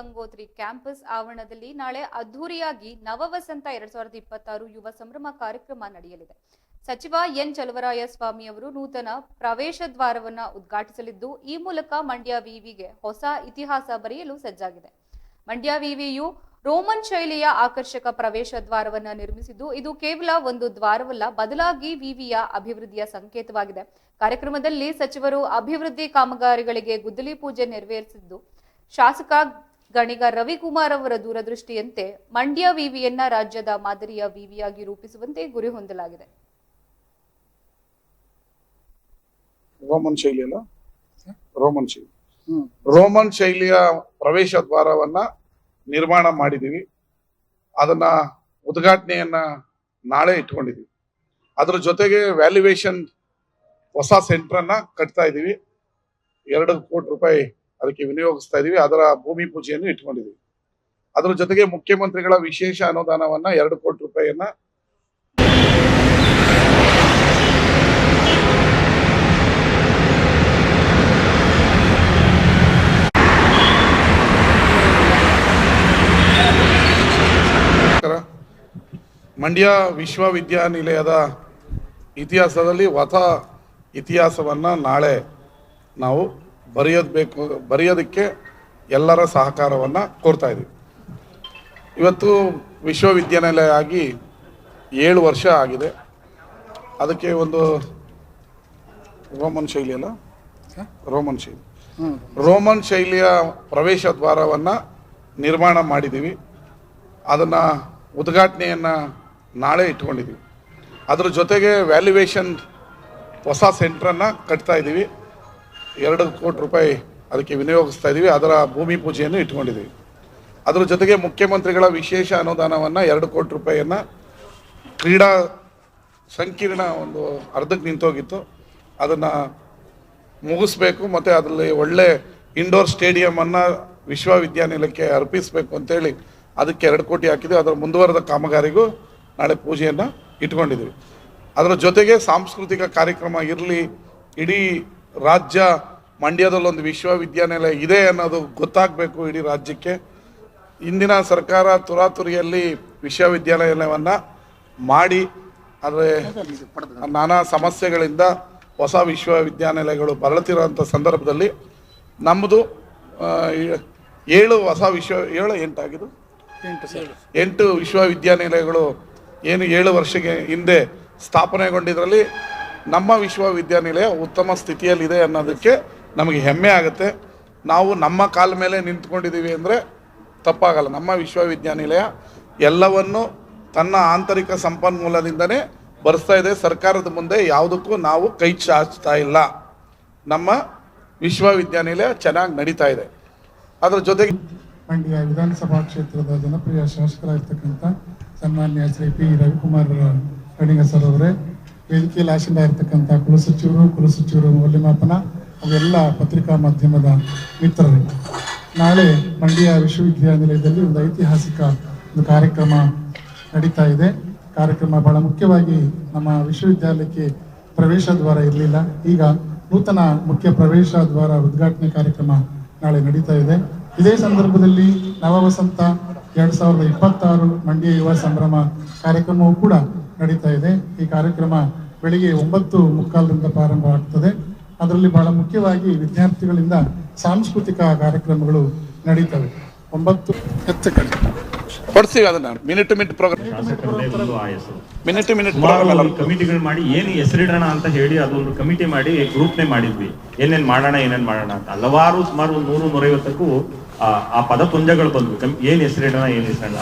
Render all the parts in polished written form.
Gangotri campus ಆವರಣದಲ್ಲಿ ನಾಳೆ ಅದ್ದೂರಿಯಾಗಿ ನವವಸಂತ 2026 ಯುವ ಸಂಭ್ರಮ ಕಾರ್ಯಕ್ರಮ ನಡೆಯಲಿದೆ. ಸಚಿವ ಎನ್ ಚಲುವರಾಯಸ್ವಾಮಿ ಅವರು ನೂತನ ಪ್ರವೇಶ ದ್ವಾರವನ್ನು ಉದ್ಘಾಟಿಸಲಿದ್ದು, ಈ ಮೂಲಕ ಮಂಡ್ಯ ವಿವಿಗೆ ಹೊಸ ಇತಿಹಾಸ ಬರೆಯಲು ಸಜ್ಜಾಗಿದೆ. ಮಂಡ್ಯ ವಿವಿಯು ರೋಮನ್ ಶೈಲಿಯ ಆಕರ್ಷಕ ಪ್ರವೇಶ ದ್ವಾರವನ್ನು ನಿರ್ಮಿಸಿದ್ದು, ಇದು ಕೇವಲ ಒಂದು ದ್ವಾರವಲ್ಲ, ಬದಲಾಗಿ ವಿವಿಯ ಅಭಿವೃದ್ಧಿಯ ಸಂಕೇತವಾಗಿದೆ. ಕಾರ್ಯಕ್ರಮದಲ್ಲಿ ಸಚಿವರು ಅಭಿವೃದ್ಧಿ ಕಾಮಗಾರಿಗಳಿಗೆ ಗುದ್ದಲಿ ಪೂಜೆ ನೆರವೇರಿಸಿದ್ದು, ಶಾಸಕ ಗಣಿಗ ರವಿಕುಮಾರ್ ಅವರ ದೂರದೃಷ್ಟಿಯಂತೆ ಮಂಡ್ಯ ವಿವಿಯನ್ನ ರಾಜ್ಯದ ಮಾದರಿಯ ವಿವಿಯಾಗಿ ರೂಪಿಸುವಂತೆ ಗುರಿ ಹೊಂದಲಾಗಿದೆ. ರೋಮನ್ ಶೈಲಿಯ ಪ್ರವೇಶ ದ್ವಾರವನ್ನ ನಿರ್ಮಾಣ ಮಾಡಿದೀವಿ. ಅದನ್ನ ಉದ್ಘಾಟನೆಯನ್ನ ನಾಳೆ ಇಟ್ಕೊಂಡಿದೀವಿ. ಅದ್ರ ಜೊತೆಗೆ ವ್ಯಾಲ್ಯೂಯೇಷನ್ ಹೊಸ ಸೆಂಟರ್ ಅನ್ನ ಕಟ್ತಾ ಇದೀವಿ. 2 ಕೋಟಿ ರೂಪಾಯಿ ಅದಕ್ಕೆ ವಿನಿಯೋಗಿಸ್ತಾ ಇದೀವಿ. ಅದರ ಭೂಮಿ ಪೂಜೆಯನ್ನು ಇಟ್ಕೊಂಡಿದೀವಿ. ಅದ್ರ ಜೊತೆಗೆ ಮುಖ್ಯಮಂತ್ರಿಗಳ ವಿಶೇಷ ಅನುದಾನವನ್ನ 2 ಕೋಟಿ ರೂಪಾಯಿಯನ್ನ ಮಂಡ್ಯ ವಿಶ್ವವಿದ್ಯಾನಿಲಯದ ಇತಿಹಾಸದಲ್ಲಿ ಹೊಸ ಇತಿಹಾಸವನ್ನ ನಾಳೆ ನಾವು ಬರೆಯೋದಕ್ಕೆ ಎಲ್ಲರ ಸಹಕಾರವನ್ನು ಕೋರ್ತಾ ಇದ್ದೀವಿ. ಇವತ್ತು ವಿಶ್ವವಿದ್ಯಾನಿಲಯ ಆಗಿ 7 ವರ್ಷ ಆಗಿದೆ. ಅದಕ್ಕೆ ಒಂದು ರೋಮನ್ ಶೈಲಿಯ ಪ್ರವೇಶ ದ್ವಾರವನ್ನು ನಿರ್ಮಾಣ ಮಾಡಿದ್ದೀವಿ. ಅದನ್ನು ಉದ್ಘಾಟನೆಯನ್ನು ನಾಳೆ ಇಟ್ಕೊಂಡಿದ್ದೀವಿ. ಅದ್ರ ಜೊತೆಗೆ ವ್ಯಾಲ್ಯೂಯೇಷನ್ ಹೊಸ ಸೆಂಟ್ರನ್ನು ಕಟ್ತಾ ಇದ್ದೀವಿ. 2 ಕೋಟಿ ರೂಪಾಯಿ ಅದಕ್ಕೆ ವಿನಿಯೋಗಿಸ್ತಾ ಇದ್ದೀವಿ. ಅದರ ಭೂಮಿ ಪೂಜೆಯನ್ನು ಇಟ್ಕೊಂಡಿದ್ದೀವಿ. ಅದ್ರ ಜೊತೆಗೆ ಮುಖ್ಯಮಂತ್ರಿಗಳ ವಿಶೇಷ ಅನುದಾನವನ್ನು 2 ಕೋಟಿ ರೂಪಾಯಿಯನ್ನು ಕ್ರೀಡಾ ಸಂಕೀರ್ಣ ಒಂದು ಅರ್ಧಕ್ಕೆ ನಿಂತೋಗಿತ್ತು, ಅದನ್ನು ಮುಗಿಸ್ಬೇಕು ಮತ್ತು ಅದರಲ್ಲಿ ಒಳ್ಳೆ ಇಂಡೋರ್ ಸ್ಟೇಡಿಯಮನ್ನು ವಿಶ್ವವಿದ್ಯಾನಿಲಯಕ್ಕೆ ಅರ್ಪಿಸಬೇಕು ಅಂತೇಳಿ ಅದಕ್ಕೆ 2 ಕೋಟಿ ಹಾಕಿದ್ವಿ. ಅದರ ಮುಂದುವರೆದ ಕಾಮಗಾರಿಗೂ ನಾಳೆ ಪೂಜೆಯನ್ನು ಇಟ್ಕೊಂಡಿದ್ದೀವಿ. ಅದರ ಜೊತೆಗೆ ಸಾಂಸ್ಕೃತಿಕ ಕಾರ್ಯಕ್ರಮ ಇರಲಿ, ಇಡೀ ರಾಜ್ಯ ಮಂಡ್ಯದಲ್ಲೊಂದು ವಿಶ್ವವಿದ್ಯಾನಿಲಯ ಇದೆ ಅನ್ನೋದು ಗೊತ್ತಾಗಬೇಕು ಇಡೀ ರಾಜ್ಯಕ್ಕೆ. ಇಂದಿನ ಸರ್ಕಾರ ತುರಾತುರಿಯಲ್ಲಿ ವಿಶ್ವವಿದ್ಯಾನಿಲಯವನ್ನು ಮಾಡಿ ಆದರೆ ನಾನಾ ಸಮಸ್ಯೆಗಳಿಂದ ಹೊಸ ವಿಶ್ವವಿದ್ಯಾನಿಲಯಗಳು ಬರಳುತ್ತಿರೋಂಥ ಸಂದರ್ಭದಲ್ಲಿ ನಮ್ಮದು 8 ವಿಶ್ವವಿದ್ಯಾನಿಲಯಗಳು ಏನು 7 ವರ್ಷಕ್ಕೆ ಹಿಂದೆ ಸ್ಥಾಪನೆಗೊಂಡಿದ್ರಲ್ಲಿ ನಮ್ಮ ವಿಶ್ವವಿದ್ಯಾನಿಲಯ ಉತ್ತಮ ಸ್ಥಿತಿಯಲ್ಲಿದೆ ಅನ್ನೋದಕ್ಕೆ ನಮಗೆ ಹೆಮ್ಮೆ ಆಗುತ್ತೆ. ನಾವು ನಮ್ಮ ಕಾಲ ಮೇಲೆ ನಿಂತ್ಕೊಂಡಿದ್ದೀವಿ ಅಂದರೆ ತಪ್ಪಾಗಲ್ಲ. ನಮ್ಮ ವಿಶ್ವವಿದ್ಯಾನಿಲಯ ಎಲ್ಲವನ್ನು ತನ್ನ ಆಂತರಿಕ ಸಂಪನ್ಮೂಲದಿಂದನೇ ಬರೆಸ್ತಾ ಇದೆ. ಸರ್ಕಾರದ ಮುಂದೆ ಯಾವುದಕ್ಕೂ ನಾವು ಕೈ ಚಾಚ್ತಾ ಇಲ್ಲ. ನಮ್ಮ ವಿಶ್ವವಿದ್ಯಾನಿಲಯ ಚೆನ್ನಾಗಿ ನಡೀತಾ ಇದೆ. ಅದರ ಜೊತೆಗೆ ಮಂಡ್ಯ ವಿಧಾನಸಭಾ ಕ್ಷೇತ್ರದ ಜನಪ್ರಿಯ ಶಾಸಕರಾಗಿರ್ತಕ್ಕಂಥ ಸನ್ಮಾನ್ಯ ಶ್ರೀ ಪಿ ರವಿಕುಮಾರ್ ಗಣಿಗ ಸರ್ ಅವರೇ, ವೇದಿಕೆಯಲ್ಲಿ ಆಶೀನ ಇರತಕ್ಕಂಥ ಕುಲಸಚಿವರು ಮೌಲ್ಯಮಾಪನ ಅವೆಲ್ಲ ಪತ್ರಿಕಾ ಮಾಧ್ಯಮದ ಮಿತ್ರರು, ನಾಳೆ ಮಂಡ್ಯ ವಿಶ್ವವಿದ್ಯಾನಿಲಯದಲ್ಲಿ ಒಂದು ಐತಿಹಾಸಿಕ ಒಂದು ಕಾರ್ಯಕ್ರಮ ನಡೀತಾ ಇದೆ. ಕಾರ್ಯಕ್ರಮ ಬಹಳ ಮುಖ್ಯವಾಗಿ ನಮ್ಮ ವಿಶ್ವವಿದ್ಯಾಲಯಕ್ಕೆ ಪ್ರವೇಶ ದ್ವಾರ ಇರಲಿಲ್ಲ, ಈಗ ನೂತನ ಮುಖ್ಯ ಪ್ರವೇಶ ದ್ವಾರ ಉದ್ಘಾಟನೆ ಕಾರ್ಯಕ್ರಮ ನಾಳೆ ನಡೀತಾ ಇದೆ. ಇದೇ ಸಂದರ್ಭದಲ್ಲಿ ನವವಸಂತ 2026 ಮಂಡ್ಯ ಯುವ ಸಂಭ್ರಮ ಕಾರ್ಯಕ್ರಮವೂ ಕೂಡ ನಡೀತಾ ಇದೆ. ಈ ಕಾರ್ಯಕ್ರಮ ಬೆಳಿಗ್ಗೆ 9:45 ಪ್ರಾರಂಭ ಆಗ್ತದೆ. ಅದರಲ್ಲಿ ಬಹಳ ಮುಖ್ಯವಾಗಿ ವಿದ್ಯಾರ್ಥಿಗಳಿಂದ ಸಾಂಸ್ಕೃತಿಕ ಕಾರ್ಯಕ್ರಮಗಳು ನಡೀತವೆ. 9 ಪಡಿಸ್ತೀವಿ ಅದನ್ನ ಮಿನಿಟ್ ಪ್ರೋಗ್ರಾಮ್ ಕಮಿಟಿಗಳು ಮಾಡಿ ಏನು ಹೆಸರಿಡೋಣ ಅಂತ ಹೇಳಿ ಅದೊಂದು ಕಮಿಟಿ ಮಾಡಿ ಗ್ರೂಪ್ನೇ ಮಾಡಿದ್ವಿ. ಏನೇನ್ ಮಾಡೋಣ ಅಂತ ಹಲವಾರು ಸುಮಾರು 100-150ಕ್ಕೂ ಆ ಪದಪುಂಜಗಳು ಬಂದ್ವು. ಏನ್ ಹೆಸರಿಡೋಣ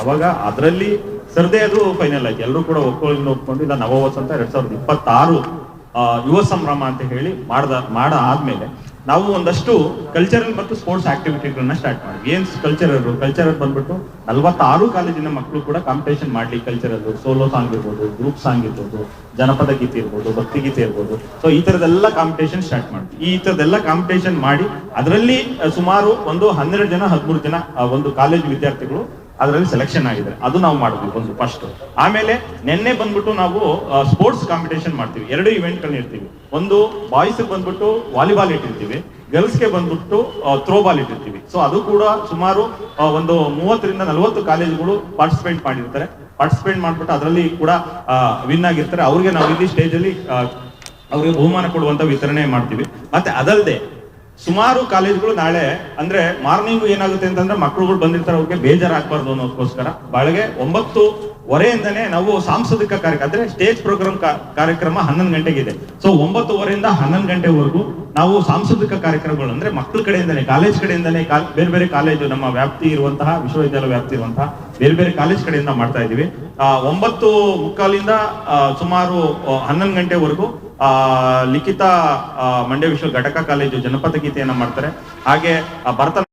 ಅವಾಗ ಅದರಲ್ಲಿ ಸರ್ದೇ ಅದು ಫೈನಲ್ ಆಯ್ತು. ಎಲ್ಲರೂ ಕೂಡ ಒಪ್ಕೊಂಡು ಇಲ್ಲ ನವವಸಂತ 2026 ಯುವ ಸಂಭ್ರಮ ಅಂತ ಹೇಳಿ ಆದ್ಮೇಲೆ ನಾವು ಒಂದಷ್ಟು ಕಲ್ಚರಲ್ ಮತ್ತು ಸ್ಪೋರ್ಟ್ಸ್ ಆಕ್ಟಿವಿಟಿಗಳನ್ನ ಸ್ಟಾರ್ಟ್ ಮಾಡಿದ್ವಿ. ಏನ್ ಕಲ್ಚರಲ್ ಬಂದ್ಬಿಟ್ಟು 46 ಕಾಲೇಜಿನ ಮಕ್ಕಳು ಕೂಡ ಕಾಂಪಿಟೇಷನ್ ಮಾಡ್ಲಿ. ಕಲ್ಚರಲ್ ಸೋಲೋ ಸಾಂಗ್ ಇರ್ಬೋದು, ಗ್ರೂಪ್ ಸಾಂಗ್ ಇರ್ಬೋದು, ಜನಪದ ಗೀತೆ ಇರ್ಬೋದು, ಭಕ್ತಿ ಗೀತೆ ಇರ್ಬೋದು. ಸೊ ಈ ತರದೆಲ್ಲ ಕಾಂಪಿಟೇಷನ್ ಸ್ಟಾರ್ಟ್ ಮಾಡಿದ್ವಿ. ಈ ತರದೆಲ್ಲ ಕಾಂಪಿಟೇಷನ್ ಮಾಡಿ ಅದರಲ್ಲಿ ಸುಮಾರು ಒಂದು 12-13 ಜನ ಒಂದು ಕಾಲೇಜು ವಿದ್ಯಾರ್ಥಿಗಳು ಅದರಲ್ಲಿ ಸೆಲೆಕ್ಷನ್ ಆಗಿದೆ. ಅದು ನಾವು ಮಾಡಿದ್ವಿ ಒಂದು ಫಸ್ಟ್. ಆಮೇಲೆ ನಿನ್ನೆ ಬಂದ್ಬಿಟ್ಟು ನಾವು ಸ್ಪೋರ್ಟ್ಸ್ ಕಾಂಪಿಟೇಷನ್ ಮಾಡ್ತೀವಿ. 2 ಇವೆಂಟ್ಗಳನ್ನ ಇರ್ತೀವಿ. ಒಂದು ಬಾಯ್ಸ್ ಬಂದ್ಬಿಟ್ಟು ವಾಲಿಬಾಲ್ ಇಟ್ಟಿರ್ತೀವಿ, ಗರ್ಲ್ಸ್ಗೆ ಬಂದ್ಬಿಟ್ಟು ಥ್ರೋಬಾಲ್ ಇಟ್ಟಿರ್ತೀವಿ. ಸೊ ಅದು ಕೂಡ ಸುಮಾರು ಒಂದು 30ರಿಂದ 40 ಕಾಲೇಜುಗಳು ಪಾರ್ಟಿಸಿಪೇಟ್ ಮಾಡಿರ್ತಾರೆ. ಪಾರ್ಟಿಸಿಪೇಟ್ ಮಾಡ್ಬಿಟ್ಟು ಅದರಲ್ಲಿ ಕೂಡ ವಿನ್ ಆಗಿರ್ತಾರೆ. ಅವ್ರಿಗೆ ನಾವು ಇಲ್ಲಿ ಸ್ಟೇಜ್ ಅಲ್ಲಿ ಅವ್ರಿಗೆ ಬಹುಮಾನ ಕೊಡುವಂತ ವಿತರಣೆ ಮಾಡ್ತೀವಿ. ಮತ್ತೆ ಅದಲ್ಲದೆ ಸುಮಾರು ಕಾಲೇಜುಗಳು ನಾಳೆ ಅಂದ್ರೆ ಮಾರ್ನಿಂಗ್ ಏನಾಗುತ್ತೆ ಅಂತಂದ್ರೆ ಮಕ್ಕಳುಗಳು ಬಂದಿರ್ತಾರೆ, ಅವ್ರಿಗೆ ಬೇಜಾರಾಗಬಾರ್ದು ಅನ್ನೋದಕ್ಕೋಸ್ಕರ ಬೆಳಗ್ಗೆ 9:15 ನಾವು ಸಾಂಸ್ಕೃತಿಕ ಕಾರ್ಯಕ್ರಮ ಅಂದ್ರೆ ಸ್ಟೇಜ್ ಪ್ರೋಗ್ರಾಮ್ ಕಾರ್ಯಕ್ರಮ 11 ಗಂಟೆಗೆ ಇದೆ. ಸೊ 9:15 11 ಗಂಟೆವರೆಗೂ ನಾವು ಸಾಂಸ್ಕೃತಿಕ ಕಾರ್ಯಕ್ರಮಗಳು ಅಂದ್ರೆ ಮಕ್ಕಳ ಕಡೆಯಿಂದನೇ, ಕಾಲೇಜ್ ಕಡೆಯಿಂದನೇ, ಬೇರೆ ಬೇರೆ ಕಾಲೇಜು ನಮ್ಮ ವ್ಯಾಪ್ತಿ ಇರುವಂತಹ ವಿಶ್ವವಿದ್ಯಾಲಯ ವ್ಯಾಪ್ತಿ ಇರುವಂತಹ ಬೇರೆ ಬೇರೆ ಕಾಲೇಜ್ ಕಡೆಯಿಂದ ಮಾಡ್ತಾ ಇದ್ದೀವಿ. 9:45 ಸುಮಾರು 11 ಗಂಟೆವರೆಗೂ ಲಿಖಿತ ಮಂಡ್ಯ ವಿಶ್ವ ಘಟಕ ಕಾಲೇಜು ಜನಪದ ಗೀತೆಯನ್ನ ಮಾಡ್ತಾರೆ. ಹಾಗೆ ಭರತನಾಟ್ಯ